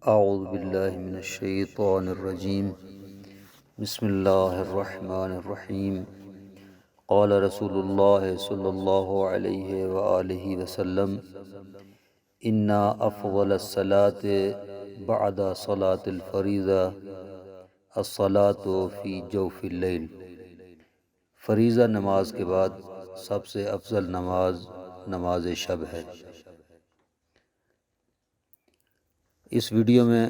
اعوذ باللہ من الشیطان الرجیم بسم اللہ الرحمن الرحیم قال رسول اللہ صلی اللہ علیہ وآلہ وسلم ان افضل الصلاة بعد صلاة الفریضہ الصلاة فی جوف اللیل۔ فریضہ نماز کے بعد سب سے افضل نماز نماز شب ہے۔ اس ویڈیو میں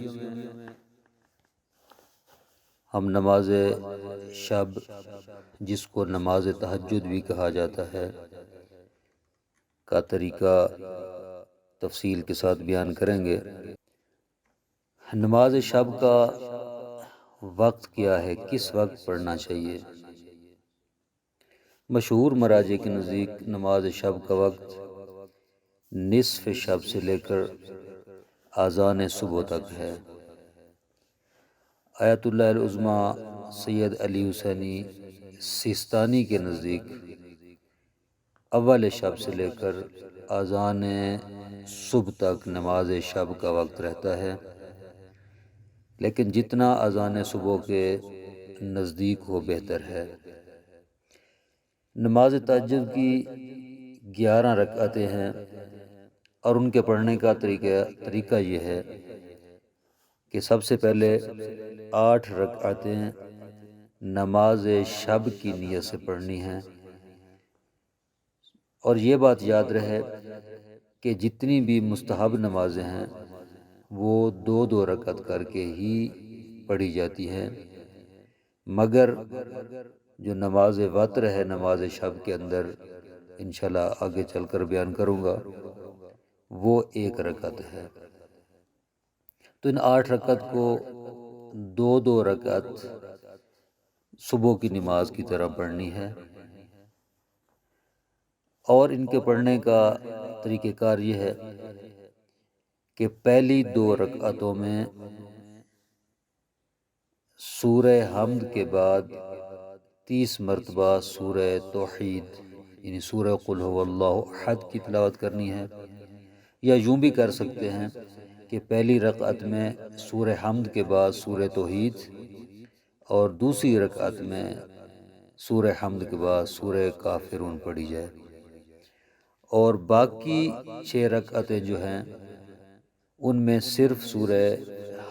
ہم نماز شب، جس کو نماز تہجد بھی کہا جاتا ہے، کا طریقہ تفصیل کے ساتھ بیان کریں گے۔ نماز شب کا وقت کیا ہے، کس وقت پڑھنا چاہیے؟ مشہور مراجع کے نزدیک نماز شب کا وقت نصف شب سے لے کر اذان صبح تک ہے۔ آیت اللہ العظمیٰ سید علی حسینی سیستانی کے نزدیک اول شب سے لے کر اذان صبح تک نماز شب کا وقت رہتا ہے، لیکن جتنا اذان صبح کے نزدیک ہو بہتر ہے۔ نماز تہجد کی 11 رکعتیں ہیں، اور ان کے پڑھنے کا طریقہ یہ ہے کہ سب سے پہلے 8 رکعتیں نماز شب کی نیت سے پڑھنی ہیں، اور یہ بات یاد رہے کہ جتنی بھی مستحب نمازیں ہیں وہ 2 رکعت کر کے ہی پڑھی جاتی ہیں، مگر جو نماز وتر ہے نماز شب کے اندر، انشاءاللہ آگے چل کر بیان کروں گا، وہ 1 رکعت ہے۔ تو ان 8 رکعت کو 2 رکعت صبح کی نماز کی طرح پڑھنی ہے، اور ان کے پڑھنے کا طریقہ کار یہ ہے کہ پہلی 2 رکعتوں میں سورہ حمد کے بعد 30 مرتبہ سورہ توحید یعنی سورہ قل هو اللہ احد کی تلاوت کرنی ہے، یا یوں بھی کر سکتے ہیں کہ پہلی رکعت میں سورہ حمد کے بعد سورہ توحید، اور دوسری رکعت میں سورہ حمد کے بعد سورہ کافرون پڑھی جائے، اور باقی 6 رکعتیں جو ہیں ان میں صرف سورہ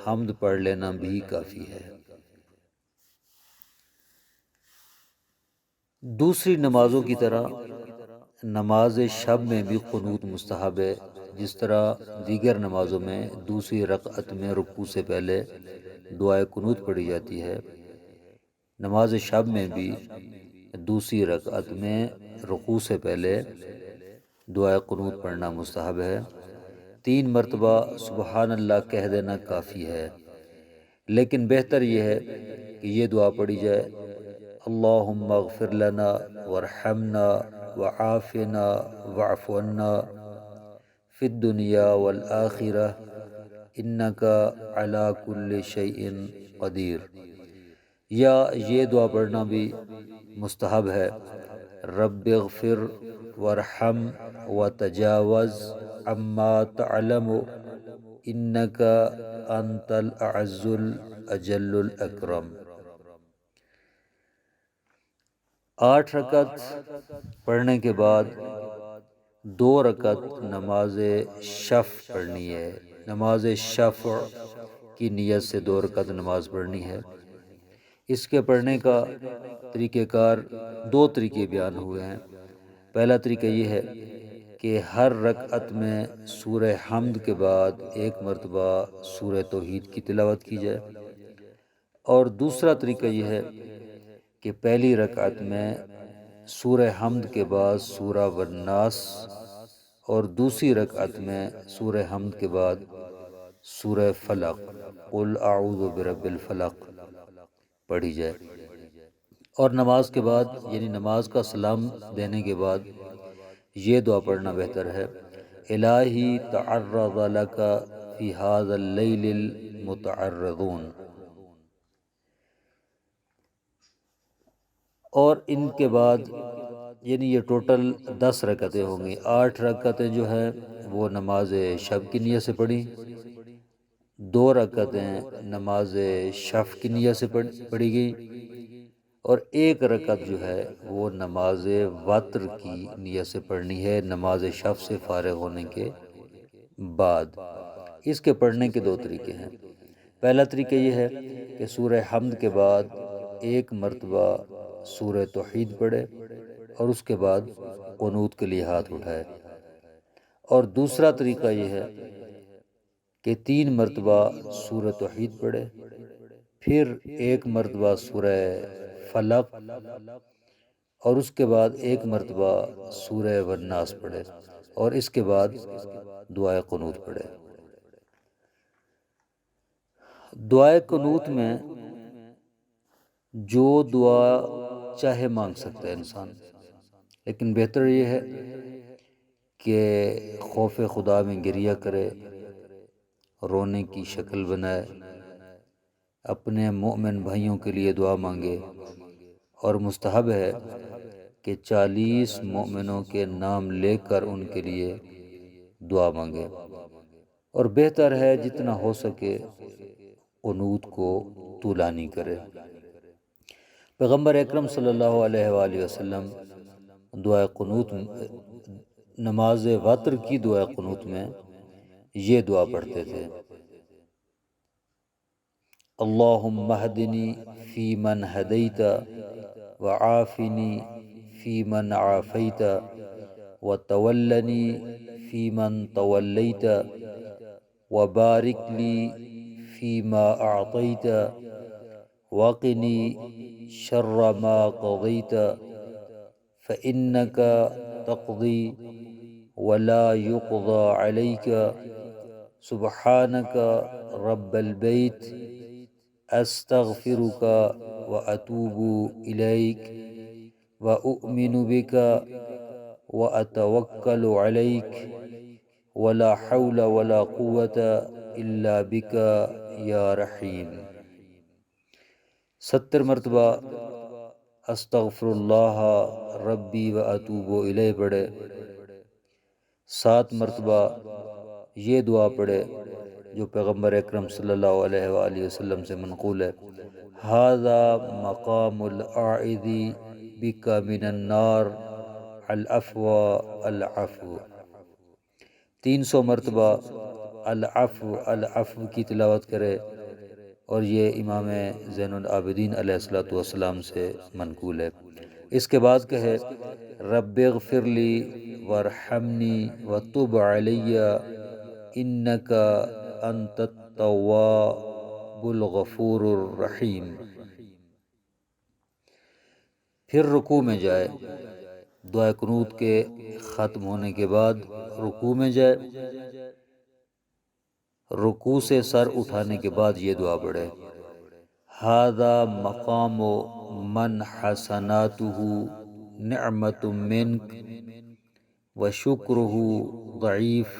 حمد پڑھ لینا بھی کافی ہے۔ دوسری نمازوں کی طرح نماز شب میں بھی قنوت مستحب ہے، جس طرح دیگر نمازوں میں دوسری رکعت میں رکوع سے پہلے دعائے قنوت پڑھی جاتی ہے، نماز شب میں بھی دوسری رکعت میں رکوع سے پہلے دعائے قنوت پڑھنا مستحب ہے۔ 3 مرتبہ سبحان اللہ کہہ دینا کافی ہے، لیکن بہتر یہ ہے کہ یہ دعا پڑھی جائے: اللہم اغفر لنا وارحمنا وعافنا واعف عنا فی الدنیا والآخرہ انک علی کل شیء قدیر۔ یا یہ دعا پڑھنا بھی مستحب ہے: رب اغفر وارحم وتجاوز عما تعلم انک انت الاعز الاجل الاکرم۔ 8 رکعت پڑھنے کے بعد 2 رکعت نماز شفع پڑھنی ہے۔ نماز شفع کی نیت سے 2 رکعت نماز پڑھنی ہے۔ اس کے پڑھنے کا طریقہ کار 2 طریقے بیان ہوئے ہیں۔ پہلا طریقہ یہ ہے کہ ہر رکعت میں سورہ حمد کے بعد 1 مرتبہ سورہ توحید کی تلاوت کی جائے، اور دوسرا طریقہ یہ ہے کہ پہلی رکعت میں سورہ حمد کے بعد سورہ والناس، اور دوسری رکعت میں سورہ حمد کے بعد سورہ فلق قل اعوذ برب الفلق پڑھی جائے، اور نماز کے بعد یعنی نماز کا سلام دینے کے بعد یہ دعا پڑھنا بہتر ہے: الہی تعرض لک فی ھذا اللیل المتعرضون۔ اور ان کے بعد یعنی یہ ٹوٹل 10 رکعتیں ہوں گی۔ 8 رکعتیں جو ہیں وہ نماز شب کی نیت سے پڑھی، 2 رکعتیں نماز شفع کی نیت سے پڑھی گئی، اور 1 رکعت جو ہے وہ نماز وتر کی نیت سے پڑھنی ہے نماز شفع سے فارغ ہونے کے بعد۔ اس کے پڑھنے کے 2 طریقے ہیں۔ پہلا طریقہ یہ ہے کہ سورہ حمد کے بعد 1 مرتبہ سورہ توحید پڑھے اور اس کے بعد قنوت کے لیے ہاتھ اٹھائے، اور دوسرا طریقہ یہ ہے کہ 3 مرتبہ سورہ توحید پڑھے، پھر 1 مرتبہ سورہ فلق، اور اس کے بعد 1 مرتبہ سورہ والناس پڑھے، اور اس کے بعد دعائے قنوت پڑھے۔ دعائے قنوت میں جو دعا چاہے مانگ سکتا ہے انسان، لیکن بہتر یہ ہے کہ خوف خدا میں گریہ کرے، رونے کی شکل بنائے، اپنے مومن بھائیوں کے لیے دعا مانگے، اور مستحب ہے کہ 40 مومنوں کے نام لے کر ان کے لیے دعا مانگے، اور بہتر ہے جتنا ہو سکے قنوت کو طولانی کرے۔ پیغمبر اکرم صلی اللہ علیہ وآلہ وسلم دعائے قنوت نماز وتر کی دعائے قنوت میں یہ دعا پڑھتے تھے: اللہم اہدنی فی من ہدیت وعافنی فی من عافیت وتولنی فی من تولیت وبارک لی فیما اعطیت وقنی شر ما قضیت فإنک تقضی ولا یقضى علیک سبحانک رب البیت استغفرک واتوب الیک واؤمن بک واتوکل علیک ولا حول ولا قوة الا بک یا رحیم۔ 70 مرتبہ استغفر اللہ ربی واتوب الیہ پڑھے، 7 مرتبہ یہ دعا پڑھے جو پیغمبر اکرم صلی اللہ علیہ وآلہ وسلم سے منقول ہے: ھذا مقام الاعوذ بک من النار العفو العفو۔ 300 مرتبہ العفو العفو کی تلاوت کرے، اور یہ امام زین العابدین علیہ السلام سے منقول ہے۔ اس کے بعد کہے: رب اغفر لی وارحمنی وتب علی انک انت التواب الغفور الرحیم۔ پھر رکوع میں جائے، دعائے قنوت کے ختم ہونے کے بعد رکوع میں جائے، رکوع سے سر اٹھانے کے بعد یہ دعا پڑھے: ھذا مقام من حسناتہ نعمت منک وشکرہ ضعیف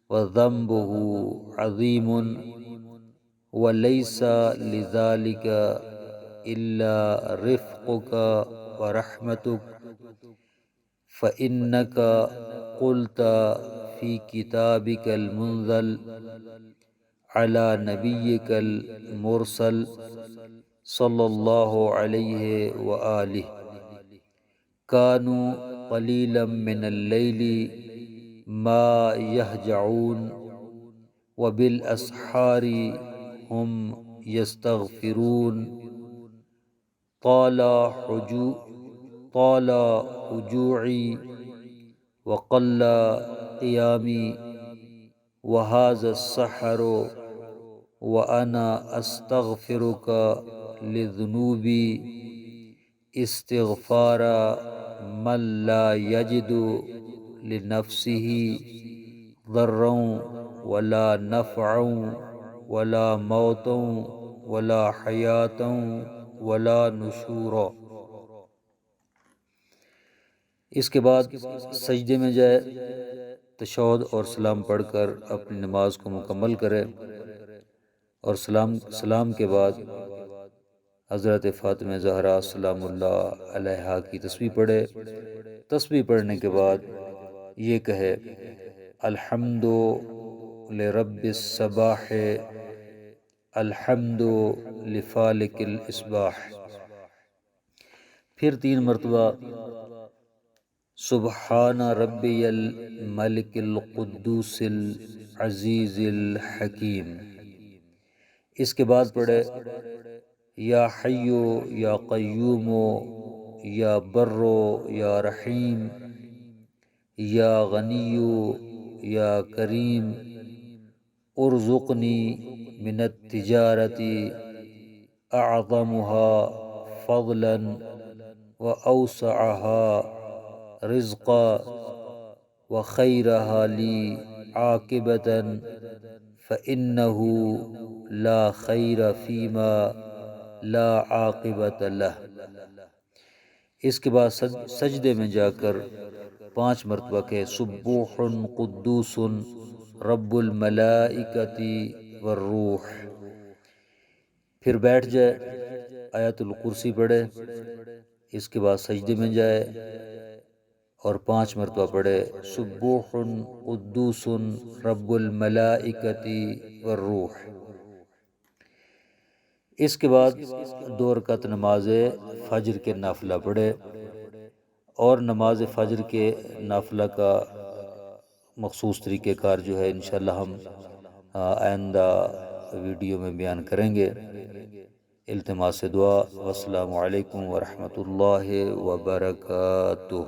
وذنبہ عظیم ولیس لذلک الا رفقک ورحمتک فإنک قلت فی کتابک المنزل علی نبیک المرسل صلی اللہ علیہ وآلہ کانوا قلیلا من اللیل ما یہجعون وبالاسحار ہم یستغفرون طال حجوعی وقل قیامی وهذا السحر وانا استغفرک لذنوبی استغفار من لا یجد لنفسه ضرا ولا نفعا ولا موتا ولا حیاتا ولا نشورا۔ اس کے بعد سجدے میں جائے، تشہد اور سلام پڑھ کر اپنی نماز کو مکمل کرے، اور سلام کے بعد حضرت فاطمہ زہرا سلام اللہ علیہا کی تسبیح پڑھے۔ تسبیح پڑھنے کے بعد یہ کہے: الحمد لرب الصباح الحمد لفالق الاصباح۔ پھر 3 مرتبہ سبحان ربی الملک القدوس العزیز الحکیم۔ اس کے بعد پڑھے یا حیو یا قیوم یا برو یا رحیم یا غنی یا کریم ارزقنی من التجارت اعظمها فضلا واوسعها رزقا وخيرها لي عاقبة فإنه لا خير فيما لا عاقبة له۔ اس کے بعد سجدے میں جا کر 5 مرتبہ کہ سبوح قدوس رب الملائکۃ والروح۔ پھر بیٹھ جائے، آیت الکرسی پڑھے، اس کے بعد سجدے میں جائے اور 5 مرتبہ پڑھے سبوح قدوس رب الملائکۃ والروح۔ اس کے بعد 2 رکعت نماز فجر کے نافلہ پڑھے، اور نماز فجر کے نافلہ کا مخصوص طریقہ کار جو ہے انشاءاللہ ہم آئندہ ویڈیو میں بیان کریں گے۔ التماس دعا، والسلام علیکم ورحمۃ اللہ وبرکاتہ۔